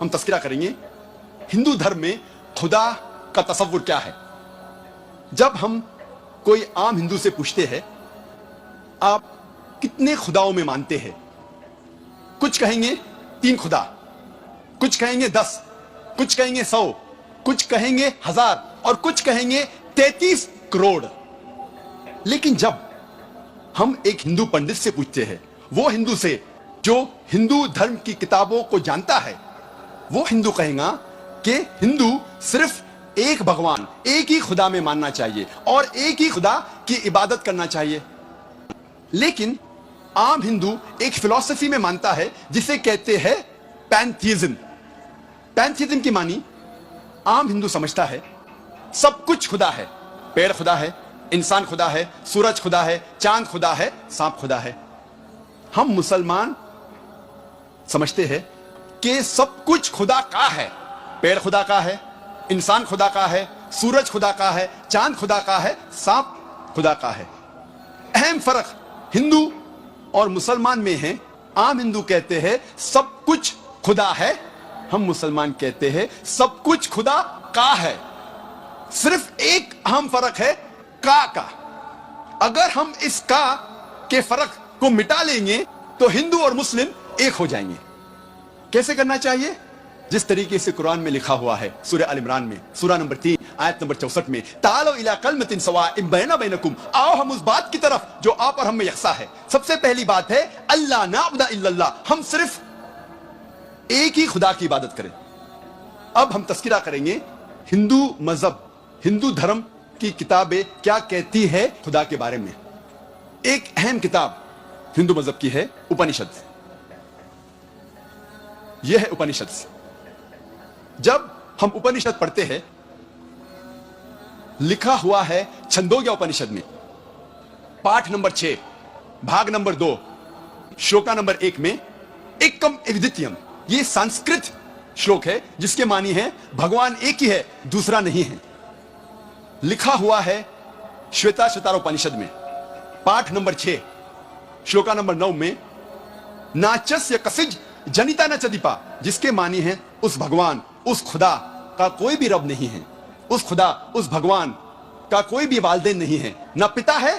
हम तस्करा करेंगे हिंदू धर्म में खुदा का तसव्वुर क्या है। जब हम कोई आम हिंदू से पूछते हैं आप कितने खुदाओं में मानते हैं, कुछ कहेंगे 3 खुदा, कुछ कहेंगे 10, कुछ कहेंगे 100, कुछ कहेंगे 1000 और कुछ कहेंगे 33 करोड़। लेकिन जब हम एक हिंदू पंडित से पूछते हैं, वो हिंदू से जो हिंदू धर्म की किताबों को जानता है, वो हिंदू कहेगा कि हिंदू सिर्फ एक भगवान, एक ही खुदा में मानना चाहिए और एक ही खुदा की इबादत करना चाहिए। लेकिन आम हिंदू एक फिलॉसफी में मानता है जिसे कहते हैं पैंथीइज्म। पैंथीइज्म की मानी आम हिंदू समझता है सब कुछ खुदा है, पेड़ खुदा है, इंसान खुदा है, सूरज खुदा है, चांद खुदा है, सांप खुदा है। हम मुसलमान समझते हैं कि सब कुछ खुदा का है, पेड़ खुदा का है, इंसान खुदा का है, सूरज खुदा का है, चांद खुदा का है, सांप खुदा का है। अहम फर्क हिंदू और मुसलमान में है। आम हिंदू कहते हैं सब कुछ खुदा है, हम मुसलमान कहते हैं सब कुछ खुदा का है। सिर्फ एक अहम फर्क है का। अगर हम इस का के फर्क को मिटा लेंगे तो हिंदू और मुस्लिम एक हो जाएंगे। कैसे करना चाहिए? जिस तरीके से कुरान में लिखा हुआ है सूरह अल इमरान में सूरह नंबर 3 आयत नंबर 64 में, तालो इला कलमतिन सवाइम बैना बैनकुम, आओ हम उस बात की तरफ जो आप और हम में यकसा है। सबसे पहली बात है अल्लाह नाबुदा इल्लल्लाह, हम सिर्फ एक ही खुदा की इबादत करें। अब हम तस्करा करेंगे हिंदू मजहब, हिंदू धर्म की किताबें क्या कहती है खुदा के बारे में। एक अहम किताब हिंदू मजहब की है उपनिषद। यह है उपनिषद। जब हम उपनिषद पढ़ते हैं, लिखा हुआ है छंदोग्य उपनिषद में पाठ नंबर 6 भाग नंबर 2 श्लोका नंबर 1 में एकम एविदित्यम, यह संस्कृत श्लोक है जिसके मानी है भगवान एक ही है, दूसरा नहीं है। लिखा हुआ है श्वेताश्वतर उपनिषद में पाठ नंबर 6 श्लोका नंबर 9 में नाचस्य कसिज जनिता न चदीपा, जिसके मानी है उस भगवान, उस खुदा का कोई भी रब नहीं है, उस खुदा, उस भगवान का कोई भी वालिदैन नहीं है, ना पिता है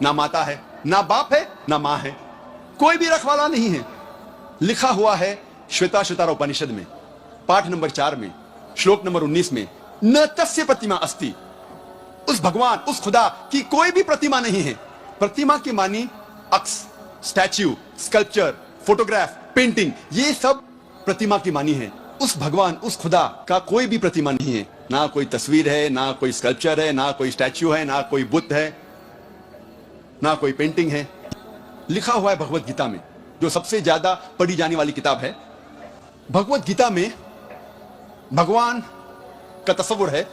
ना माता है, ना बाप है ना मां है, कोई भी रखवाला नहीं है। लिखा हुआ है श्वेताश्वतर उपनिषद में पाठ नंबर 4 में श्लोक नंबर 19 में न तस्य प्रतिमा अस्ति, उस भगवान, उस खुदा की कोई भी प्रतिमा नहीं है। प्रतिमा की मानी अक्स, स्टैच्यू, स्कल्पचर, फोटोग्राफ, पेंटिंग, ये सब प्रतिमा की मानी है। उस भगवान, उस खुदा का कोई भी प्रतिमा नहीं है, ना कोई तस्वीर है, ना कोई स्कल्पचर है, ना कोई स्टैच्यू है, ना कोई बुद्ध है, ना कोई पेंटिंग है। लिखा हुआ है भगवत गीता में, जो सबसे ज्यादा पढ़ी जाने वाली किताब है। भगवत गीता में भगवान का तस्वुर है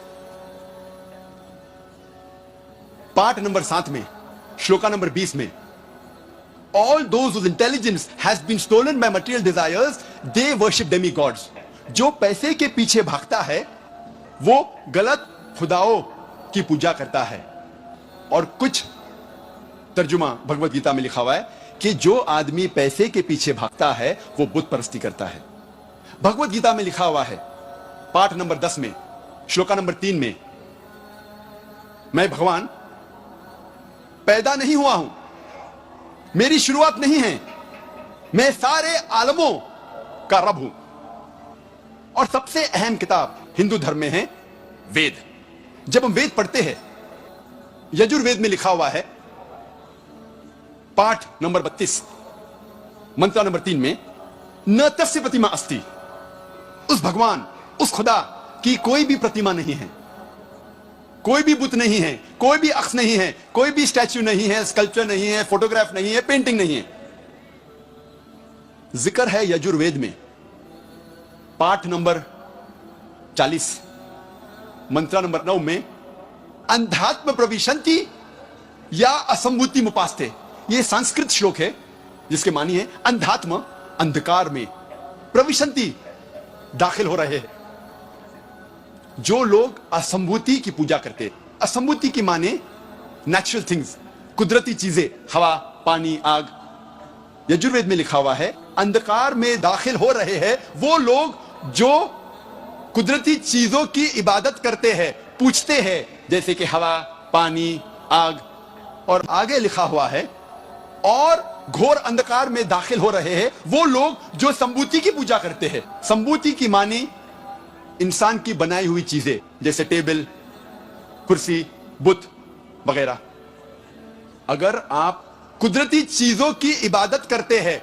पाठ नंबर 7 में श्लोका नंबर 20 में, all those whose intelligence has been stolen by material desires, they worship demigods. जो पैसे के पीछे भागता है वो गलत खुदाओं की पूजा करता है। और कुछ तर्जुमा भगवत गीता में लिखा हुआ है कि जो आदमी पैसे के पीछे भागता है वो बुत परस्ती करता है। भगवत गीता में लिखा हुआ है पाठ नंबर 10 में श्लोका नंबर 3 में, मैं भगवान पैदा नहीं हुआ हूं, मेरी शुरुआत नहीं है, मैं सारे आलमों का रब हूं। और सबसे अहम किताब हिंदू धर्म में है वेद। जब हम वेद पढ़ते हैं, यजुर्वेद में लिखा हुआ है पाठ नंबर 32 मंत्र नंबर 3 में, न तस्य प्रतिमा अस्ति, उस भगवान, उस खुदा की कोई भी प्रतिमा नहीं है, कोई भी बुत नहीं है, कोई भी अक्स नहीं है, कोई भी स्टैच्यू नहीं है, स्कल्पचर नहीं है, फोटोग्राफ नहीं है, पेंटिंग नहीं है। जिक्र है यजुर्वेद में पाठ नंबर 40 मंत्र नंबर 9 में, अंधात्म प्रविशंति या असंभूति मुपास्ते, यह संस्कृत श्लोक है जिसके मानी है अंधात्म, अंधकार में, प्रविशंति, दाखिल हो रहे हैं। जो लोग असंभूति की पूजा करते, असंभूति की माने नेचुरल थिंग्स, कुदरती चीजें, हवा, पानी, आग। यजुर्वेद में लिखा हुआ है अंधकार में दाखिल हो रहे हैं वो लोग जो कुदरती चीजों की इबादत करते हैं, पूछते हैं, जैसे कि हवा, पानी, आग। और आगे लिखा हुआ है और घोर अंधकार में दाखिल हो रहे हैं वो लोग जो संबूति की पूजा करते हैं। संबूति की मानी इंसान की बनाई हुई चीजें, जैसे टेबल, कुर्सी, बुत वगैरह। अगर आप कुदरती चीजों की इबादत करते हैं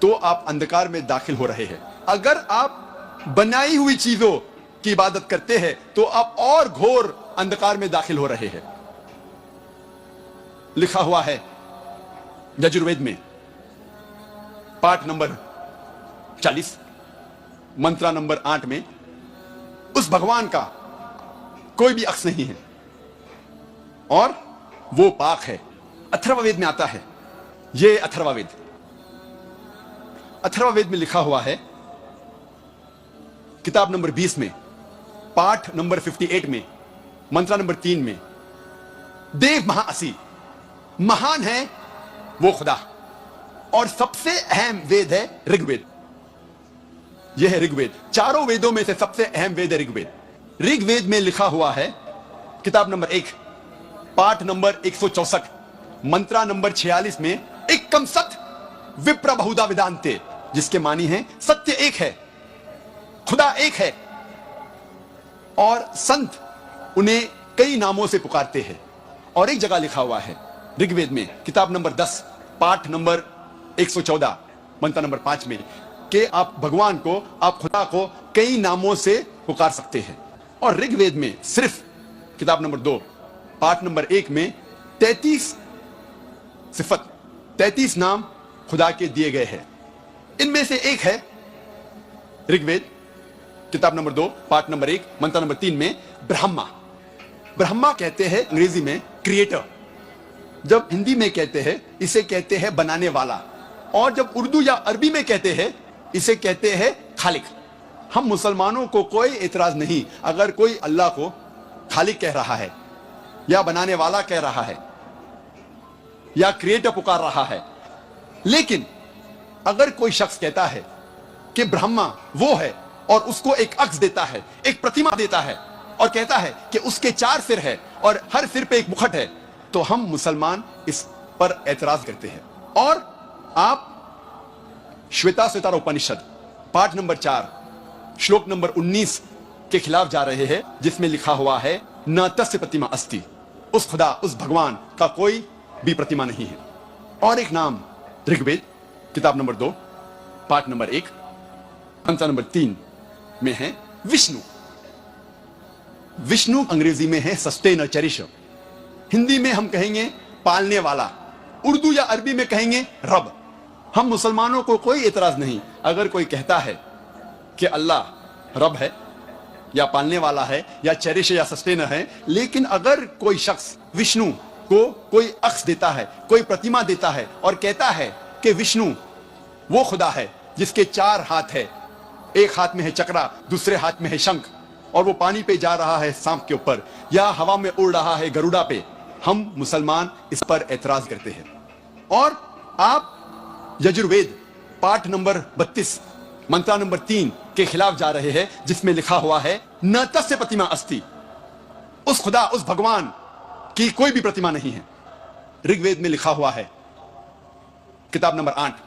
तो आप अंधकार में दाखिल हो रहे हैं। अगर आप बनाई हुई चीजों की इबादत करते हैं तो आप और घोर अंधकार में दाखिल हो रहे हैं। लिखा हुआ है यजुर्वेद में पाठ नंबर 40 मंत्रा नंबर 8 में, उस भगवान का कोई भी अक्स नहीं है और वो पाक है। अथर्ववेद में आता है, ये अथर्ववेद में लिखा हुआ है किताब नंबर 20 में, पाठ नंबर 58 में, मंत्रा नंबर 3 में, देव महाअसी, महान है वो खुदा। और सबसे अहम वेद है ऋग्वेद। यह है ऋग्वेद। चारों वेदों में से सबसे अहम वेद है ऋग्वेद। ऋग्वेद में लिखा हुआ है किताब नंबर 1, पाठ नंबर 164, मंत्रा नंबर 46 में, एकम सत विप्र बहुधा वेदांते, जिसके मानी है सत्य एक है, खुदा एक है और संत उन्हें कई नामों से पुकारते हैं। और एक जगह लिखा हुआ है ऋग्वेद में किताब नंबर 10, पाठ नंबर 114, मंत्र नंबर 5 में, कि आप भगवान को, आप खुदा को कई नामों से पुकार सकते हैं। और ऋग्वेद में सिर्फ किताब नंबर 2, पाठ नंबर 1 में 33 सिफत, 33 नाम खुदा के दिए गए हैं। इनमें से एक है ऋग्वेद किताब नंबर 2, पाठ नंबर 1, मंत्र नंबर 3 में ब्रह्मा। ब्रह्मा कहते हैं अंग्रेजी में क्रिएटर। जब हिंदी में कहते हैं इसे कहते हैं बनाने वाला, और जब उर्दू या अरबी में कहते हैं इसे कहते हैं खालिक। हम मुसलमानों को कोई एतराज नहीं अगर कोई अल्लाह को खालिक कह रहा है या बनाने वाला कह रहा है या क्रिएटर पुकार रहा है। लेकिन अगर कोई शख्स कहता है कि ब्रह्मा वो है और उसको एक अक्स देता है, एक प्रतिमा देता है और कहता है कि उसके 4 सिर है और हर सिर पे एक मुखट है, तो हम मुसलमान इस पर एतराज करते हैं। और आप श्वेताश्वतर उपनिषद पाठ नंबर 4 श्लोक नंबर 19 के खिलाफ जा रहे हैं, जिसमें लिखा हुआ है न तस्य प्रतिमा अस्ति, उस खुदा, उस भगवान का कोई भी प्रतिमा नहीं है। और एक नाम ऋग्वेद किताब नंबर 2, पाठ नंबर 1, मंत्र नंबर 3 में है विष्णु। विष्णु अंग्रेजी में है सस्टेनर, चेरिशर। हिंदी में हम कहेंगे पालने वाला, उर्दू या अरबी में कहेंगे रब। हम मुसलमानों को कोई एतराज नहीं अगर कोई कहता है कि अल्लाह रब है या पालने वाला है या चेरिशर या सस्टेनर है। लेकिन अगर कोई शख्स विष्णु को कोई अक्स देता है, कोई प्रतिमा देता है और कहता है कि विष्णु वो खुदा है जिसके 4 हाथ है, एक हाथ में है चक्रा, दूसरे हाथ में है शंख, और वो पानी पे जा रहा है सांप के ऊपर, या हवा में उड़ रहा है गरुड़ा पे, हम मुसलमान इस पर एतराज करते हैं। और आप यजुर्वेद पाठ नंबर 32 मंत्र नंबर 3 के खिलाफ जा रहे हैं, जिसमें लिखा हुआ है न तस्य प्रतिमा अस्ति, उस खुदा, उस भगवान की कोई भी प्रतिमा नहीं है। ऋग्वेद में लिखा हुआ है किताब नंबर 8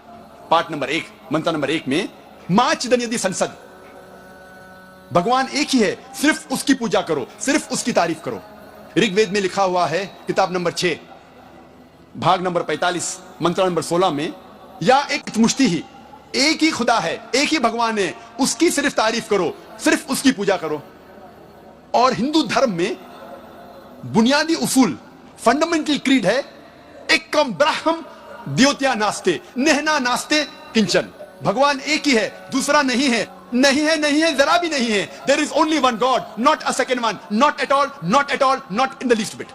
पाठ नंबर 1 मंत्र नंबर 1 में मां चिदन यदि संसद, भगवान एक ही है, सिर्फ उसकी पूजा करो, सिर्फ उसकी तारीफ करो। ऋग्वेद में लिखा हुआ है किताब नंबर 6 भाग नंबर 45 मंत्र नंबर 16 में, या एक मुश्ती ही, एक ही खुदा है, एक ही भगवान है, उसकी सिर्फ तारीफ करो, सिर्फ उसकी पूजा करो। और हिंदू धर्म में बुनियादी उसूल, फंडामेंटल क्रीड है एकम ब्रह्म द्योत्या नास्ते नेहना नास्ते किंचन। भगवान एक ही है, दूसरा नहीं है, नहीं है, नहीं है, जरा भी नहीं है। There is only one God, not a second one, not at all, not at all, not in the least bit.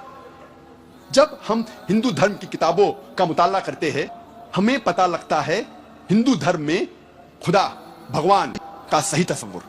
जब हम हिंदू धर्म की किताबों का मुताला करते हैं, हमें पता लगता है हिंदू धर्म में खुदा, भगवान का सही तस्वुर।